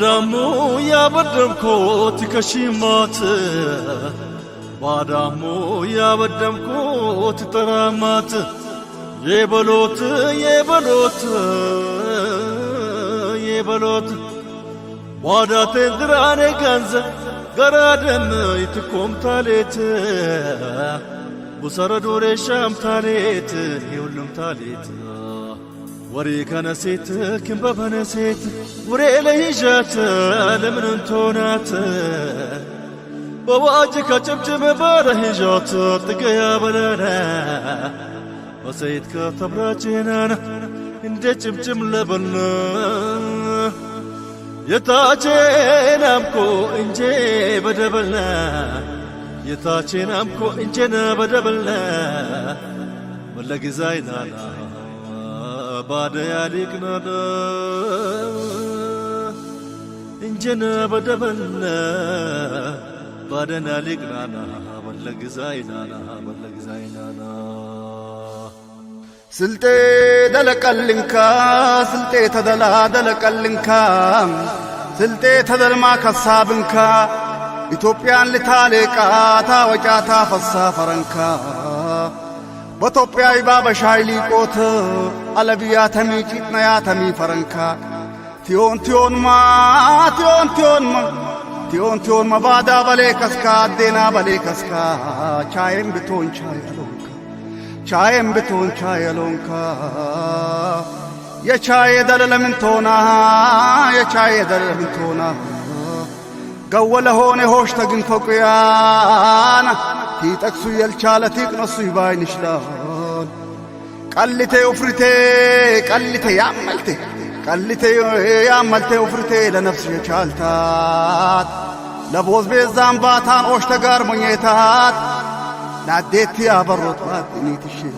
دامو يا بدم كوت كشيمات بادامو يا بدم كوت ترامات يبلوت يبلوت يبلوت وادا تندراني غنزة غرادن يتكوم تاليت بسردو ريشام تاليت يولم تاليت وري كان سيت كم بابا نسيت وري لهجات لمن انتونات بواجك جمجم برهجات تقيا بلانا وسيد كتبرا جنانا اندي جمجم لبنا يتاجين امكو انجي بدبلنا يتاجين امكو انجينا بدبلنا ولا قزاينا بعد يالك نادا انجنا بدبلنا بعد نالك نانا ولا قزاينا ولا قزاينا سلطة دلقلنكا سلطة تدلا دلقلنكا سلطة تدل ما كسابنكا ኢትዮጵያን ልታለቃታ ወጫታ ፈሳ ፈረንካ በኢትዮጵያ ይባበሻይ ሊቆት አለብያ ተሚቂጥና ያ ተሚ ፈረንካ ቲዮን ማ ባዳ በሌ ከስካ አዴና በሌ ከስካ ቻይም ብቶን ቻይ አሎንካ የቻይ ደለለምን ቶና قول هون هوش تقن فقيانا تي تكسو يلشالة تقنصو يباين شلون قلتي وفرتي يعملتي وفرتي لنفسي يشالتات لبوز بيزان باتان هوش تقار منيتات نعديت يا بروت باتني تشيل